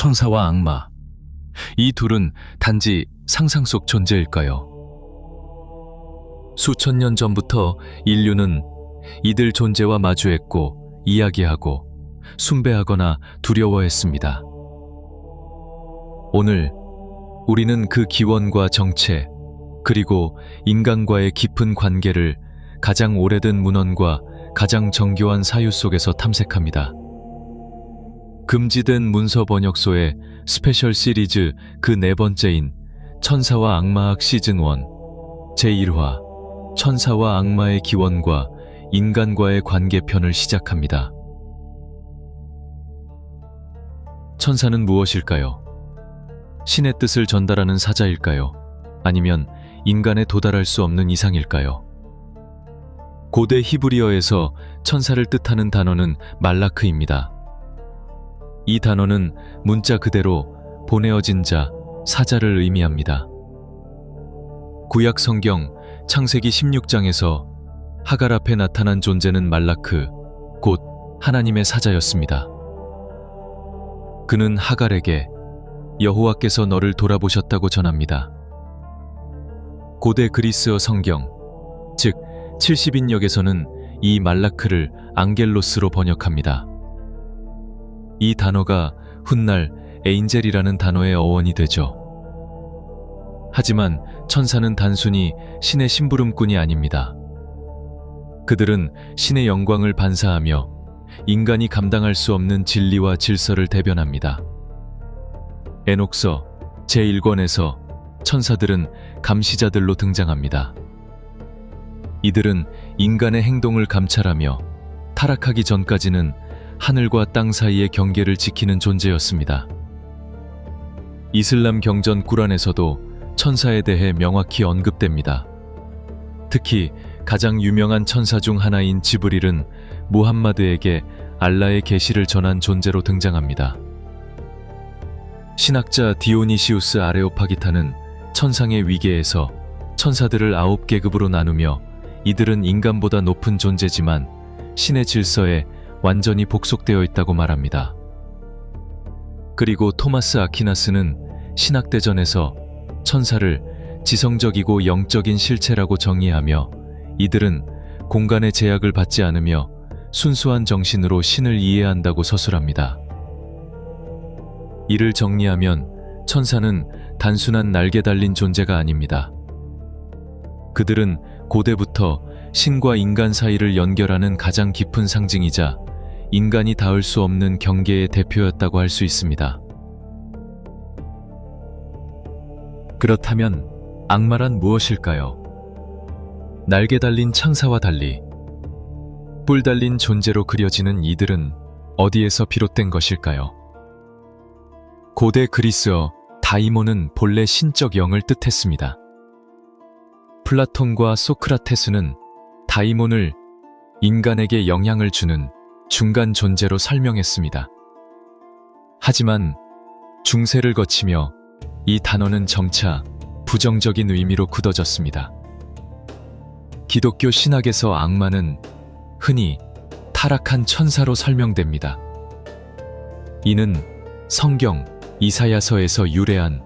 천사와 악마, 이 둘은 단지 상상 속 존재일까요? 수천 년 전부터 인류는 이들 존재와 마주했고 이야기하고 숭배하거나 두려워했습니다. 오늘 우리는 그 기원과 정체, 그리고 인간과의 깊은 관계를 가장 오래된 문헌과 가장 정교한 사유 속에서 탐색합니다. 금지된 문서 번역소의 스페셜 시리즈 그 네 번째인 천사와 악마학 시즌 1 제1화 천사와 악마의 기원과 인간과의 관계 편을 시작합니다. 천사는 무엇일까요? 신의 뜻을 전달하는 사자일까요? 아니면 인간에 도달할 수 없는 이상일까요? 고대 히브리어에서 천사를 뜻하는 단어는 말라크입니다. 이 단어는 문자 그대로 보내어진 자, 사자를 의미합니다. 구약 성경 창세기 16장에서 하갈 앞에 나타난 존재는 말라크, 곧 하나님의 사자였습니다. 그는 하갈에게 여호와께서 너를 돌아보셨다고 전합니다. 고대 그리스어 성경, 즉 70인역에서는 이 말라크를 앙겔로스로 번역합니다. 이 단어가 훗날 에인젤이라는 단어의 어원이 되죠. 하지만 천사는 단순히 신의 심부름꾼이 아닙니다. 그들은 신의 영광을 반사하며 인간이 감당할 수 없는 진리와 질서를 대변합니다. 에녹서 제1권에서 천사들은 감시자들로 등장합니다. 이들은 인간의 행동을 감찰하며 타락하기 전까지는 하늘과 땅 사이의 경계를 지키는 존재였습니다. 이슬람 경전 꾸란에서도 천사에 대해 명확히 언급됩니다. 특히 가장 유명한 천사 중 하나인 지브릴은 무함마드에게 알라의 계시를 전한 존재로 등장합니다. 신학자 디오니시우스 아레오파기타는 천상의 위계에서 천사들을 9계급으로 나누며 이들은 인간보다 높은 존재지만 신의 질서에 완전히 복속되어 있다고 말합니다. 그리고 토마스 아퀴나스는 신학대전에서 천사를 지성적이고 영적인 실체라고 정의하며 이들은 공간의 제약을 받지 않으며 순수한 정신으로 신을 이해한다고 서술합니다. 이를 정리하면 천사는 단순한 날개 달린 존재가 아닙니다. 그들은 고대부터 신과 인간 사이를 연결하는 가장 깊은 상징이자 인간이 닿을 수 없는 경계의 대표였다고 할 수 있습니다. 그렇다면 악마란 무엇일까요? 날개 달린 창사와 달리 뿔 달린 존재로 그려지는 이들은 어디에서 비롯된 것일까요? 고대 그리스어 다이모는 본래 신적 영을 뜻했습니다. 플라톤과 소크라테스는 다이몬을 인간에게 영향을 주는 중간 존재로 설명했습니다. 하지만 중세를 거치며 이 단어는 점차 부정적인 의미로 굳어졌습니다. 기독교 신학에서 악마는 흔히 타락한 천사로 설명됩니다. 이는 성경 이사야서에서 유래한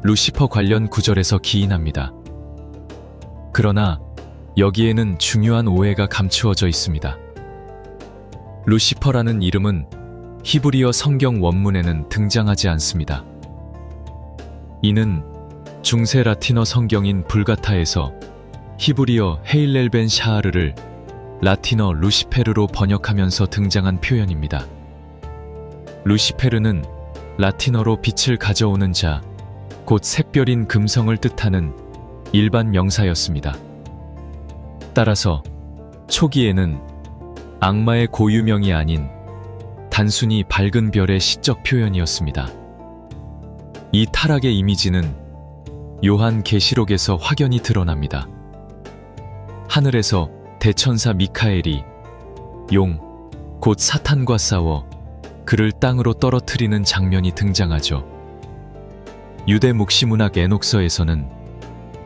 루시퍼 관련 구절에서 기인합니다. 그러나 여기에는 중요한 오해가 감추어져 있습니다. 루시퍼라는 이름은 히브리어 성경 원문에는 등장하지 않습니다. 이는 중세 라틴어 성경인 불가타에서 히브리어 헤일렐 벤 샤하르를 라틴어 루시페르로 번역하면서 등장한 표현입니다. 루시페르는 라틴어로 빛을 가져오는 자, 곧 샛별인 금성을 뜻하는 일반 명사였습니다. 따라서 초기에는 악마의 고유명이 아닌 단순히 밝은 별의 시적 표현이었습니다. 이 타락의 이미지는 요한 계시록에서 확연히 드러납니다. 하늘에서 대천사 미카엘이 용, 곧 사탄과 싸워 그를 땅으로 떨어뜨리는 장면이 등장하죠. 유대 묵시문학 에녹서에서는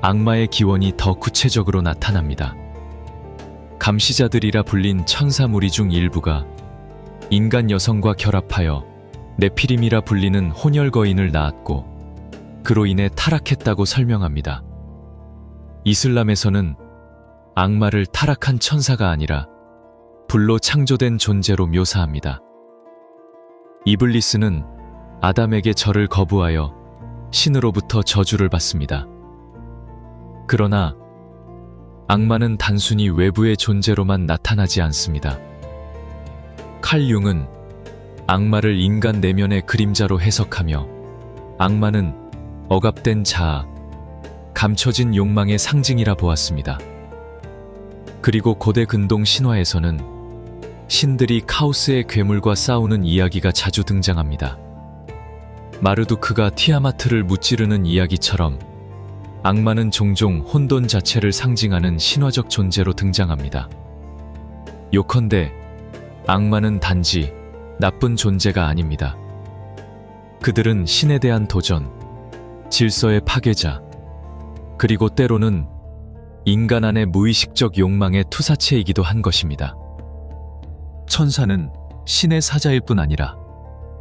악마의 기원이 더 구체적으로 나타납니다. 감시자들이라 불린 천사 무리 중 일부가 인간 여성과 결합하여 네피림이라 불리는 혼혈 거인을 낳았고 그로 인해 타락했다고 설명합니다. 이슬람에서는 악마를 타락한 천사가 아니라 불로 창조된 존재로 묘사합니다. 이블리스는 아담에게 절을 거부하여 신으로부터 저주를 받습니다. 그러나 악마는 단순히 외부의 존재로만 나타나지 않습니다. 칼 융은 악마를 인간 내면의 그림자로 해석하며 악마는 억압된 자아, 감춰진 욕망의 상징이라 보았습니다. 그리고 고대 근동 신화에서는 신들이 카오스의 괴물과 싸우는 이야기가 자주 등장합니다. 마르두크가 티아마트를 무찌르는 이야기처럼 악마는 종종 혼돈 자체를 상징하는 신화적 존재로 등장합니다. 요컨대 악마는 단지 나쁜 존재가 아닙니다. 그들은 신에 대한 도전, 질서의 파괴자, 그리고 때로는 인간 안의 무의식적 욕망의 투사체이기도 한 것입니다. 천사는 신의 사자일 뿐 아니라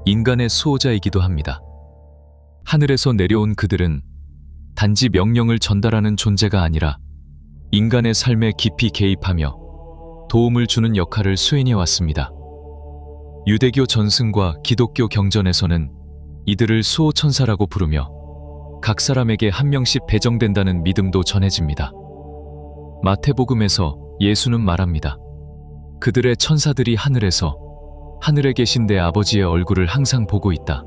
인간의 수호자이기도 합니다. 하늘에서 내려온 그들은 단지 명령을 전달하는 존재가 아니라 인간의 삶에 깊이 개입하며 도움을 주는 역할을 수행해 왔습니다. 유대교 전승과 기독교 경전에서는 이들을 수호천사라고 부르며 각 사람에게 한 명씩 배정된다는 믿음도 전해집니다. 마태복음에서 예수는 말합니다. 그들의 천사들이 하늘에서 하늘에 계신 내 아버지의 얼굴을 항상 보고 있다.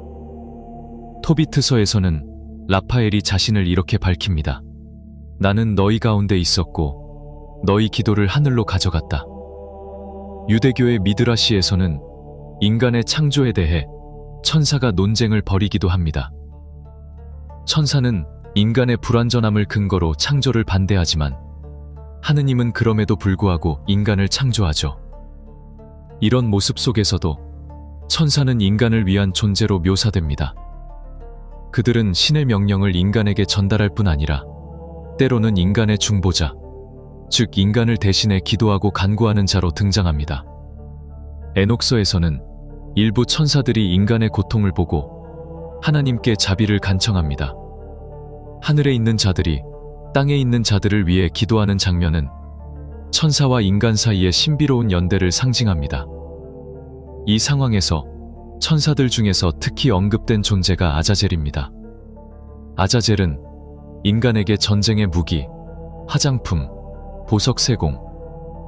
토비트서에서는 라파엘이 자신을 이렇게 밝힙니다. 나는 너희 가운데 있었고 너희 기도를 하늘로 가져갔다. 유대교의 미드라시에서는 인간의 창조에 대해 천사가 논쟁을 벌이기도 합니다. 천사는 인간의 불완전함을 근거로 창조를 반대하지만 하느님은 그럼에도 불구하고 인간을 창조하죠. 이런 모습 속에서도 천사는 인간을 위한 존재로 묘사됩니다. 그들은 신의 명령을 인간에게 전달할 뿐 아니라 때로는 인간의 중보자, 즉 인간을 대신해 기도하고 간구하는 자로 등장합니다. 에녹서에서는 일부 천사들이 인간의 고통을 보고 하나님께 자비를 간청합니다. 하늘에 있는 자들이 땅에 있는 자들을 위해 기도하는 장면은 천사와 인간 사이의 신비로운 연대를 상징합니다. 이 상황에서 천사들 중에서 특히 언급된 존재가 아자젤입니다. 아자젤은 인간에게 전쟁의 무기, 화장품, 보석 세공,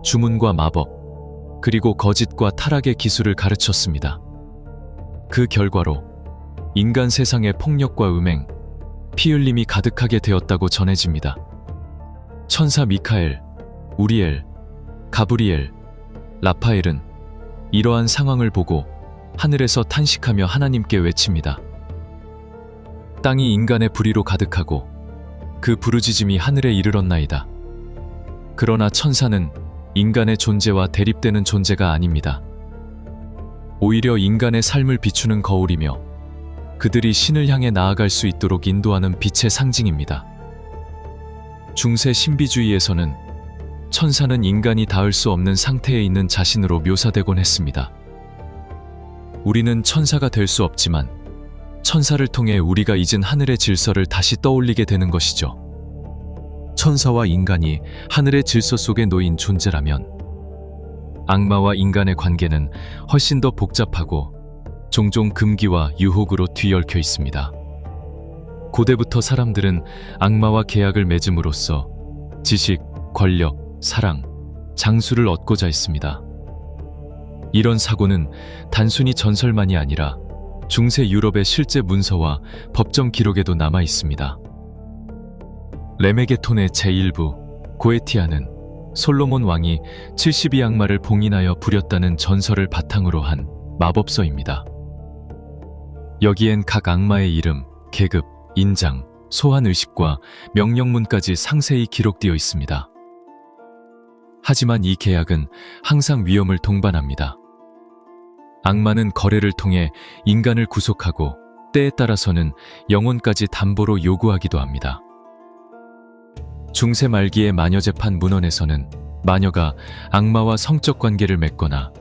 주문과 마법, 그리고 거짓과 타락의 기술을 가르쳤습니다. 그 결과로 인간 세상의 폭력과 음행, 피 흘림이 가득하게 되었다고 전해집니다. 천사 미카엘, 우리엘, 가브리엘, 라파엘은 이러한 상황을 보고 하늘에서 탄식하며 하나님께 외칩니다. 땅이 인간의 불의로 가득하고 그 부르짖음이 하늘에 이르렀나이다. 그러나 천사는 인간의 존재와 대립되는 존재가 아닙니다. 오히려 인간의 삶을 비추는 거울이며 그들이 신을 향해 나아갈 수 있도록 인도하는 빛의 상징입니다. 중세 신비주의에서는 천사는 인간이 닿을 수 없는 상태에 있는 자신으로 묘사되곤 했습니다. 우리는 천사가 될 수 없지만 천사를 통해 우리가 잊은 하늘의 질서를 다시 떠올리게 되는 것이죠. 천사와 인간이 하늘의 질서 속에 놓인 존재라면 악마와 인간의 관계는 훨씬 더 복잡하고 종종 금기와 유혹으로 뒤얽혀 있습니다. 고대부터 사람들은 악마와 계약을 맺음으로써 지식, 권력, 사랑, 장수를 얻고자 했습니다. 이런 사고는 단순히 전설만이 아니라 중세 유럽의 실제 문서와 법정 기록에도 남아 있습니다. 레메게톤의 제1부 고에티아는 솔로몬 왕이 72 악마를 봉인하여 부렸다는 전설을 바탕으로 한 마법서입니다. 여기엔 각 악마의 이름, 계급, 인장, 소환 의식과 명령문까지 상세히 기록되어 있습니다. 하지만 이 계약은 항상 위험을 동반합니다. 악마는 거래를 통해 인간을 구속하고 때에 따라서는 영혼까지 담보로 요구하기도 합니다. 중세 말기의 마녀재판 문헌에서는 마녀가 악마와 성적 관계를 맺거나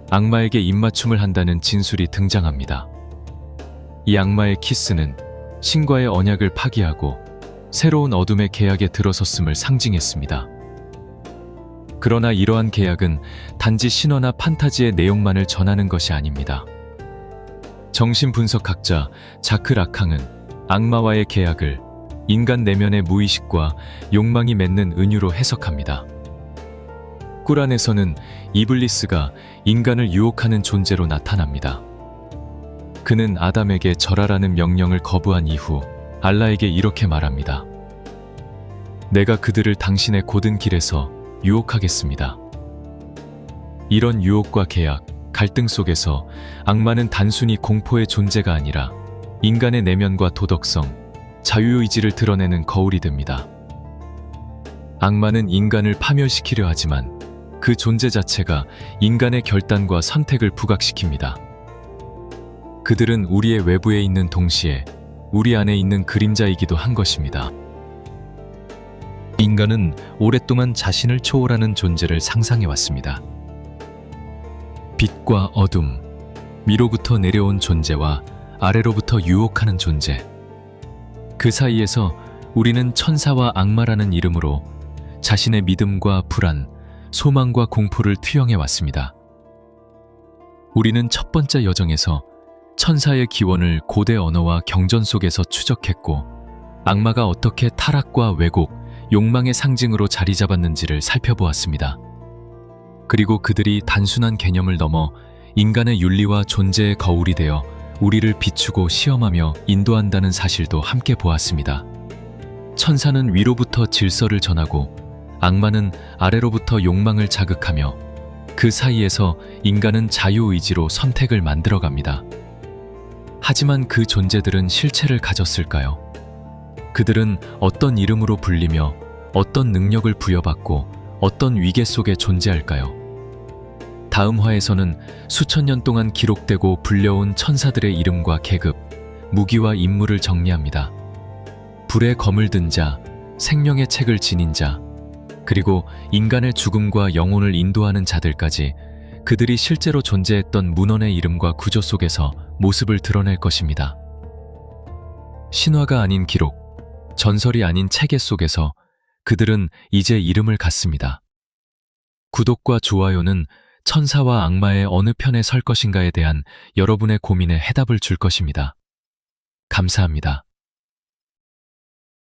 악마에게 입맞춤을 한다는 진술이 등장합니다. 이 악마의 키스는 신과의 언약을 파기하고 새로운 어둠의 계약에 들어섰음을 상징했습니다. 그러나 이러한 계약은 단지 신화나 판타지의 내용만을 전하는 것이 아닙니다. 정신분석학자 자크 라캉은 악마와의 계약을 인간 내면의 무의식과 욕망이 맺는 은유로 해석합니다. 꾸란에서는 이블리스가 인간을 유혹하는 존재로 나타납니다. 그는 아담에게 절하라는 명령을 거부한 이후 알라에게 이렇게 말합니다. 내가 그들을 당신의 곧은 길에서 유혹하겠습니다. 이런 유혹과 계약, 갈등 속에서 악마는 단순히 공포의 존재가 아니라 인간의 내면과 도덕성, 자유의지를 드러내는 거울이 됩니다. 악마는 인간을 파멸시키려 하지만 그 존재 자체가 인간의 결단과 선택을 부각시킵니다. 그들은 우리의 외부에 있는 동시에 우리 안에 있는 그림자이기도 한 것입니다. 인간은 오랫동안 자신을 초월하는 존재를 상상해왔습니다. 빛과 어둠, 위로부터 내려온 존재와 아래로부터 유혹하는 존재. 그 사이에서 우리는 천사와 악마라는 이름으로 자신의 믿음과 불안, 소망과 공포를 투영해왔습니다. 우리는 첫 번째 여정에서 천사의 기원을 고대 언어와 경전 속에서 추적했고, 악마가 어떻게 타락과 왜곡, 욕망의 상징으로 자리 잡았는지를 살펴보았습니다. 그리고 그들이 단순한 개념을 넘어 인간의 윤리와 존재의 거울이 되어 우리를 비추고 시험하며 인도한다는 사실도 함께 보았습니다. 천사는 위로부터 질서를 전하고 악마는 아래로부터 욕망을 자극하며 그 사이에서 인간은 자유의지로 선택을 만들어갑니다. 하지만 그 존재들은 실체를 가졌을까요? 그들은 어떤 이름으로 불리며 어떤 능력을 부여받고 어떤 위계 속에 존재할까요? 다음 화에서는 수천 년 동안 기록되고 불려온 천사들의 이름과 계급, 무기와 임무를 정리합니다. 불의 검을 든 자, 생명의 책을 지닌 자, 그리고 인간의 죽음과 영혼을 인도하는 자들까지 그들이 실제로 존재했던 문헌의 이름과 구조 속에서 모습을 드러낼 것입니다. 신화가 아닌 기록, 전설이 아닌 체계 속에서 그들은 이제 이름을 갖습니다. 구독과 좋아요는 천사와 악마의 어느 편에 설 것인가에 대한 여러분의 고민에 해답을 줄 것입니다. 감사합니다.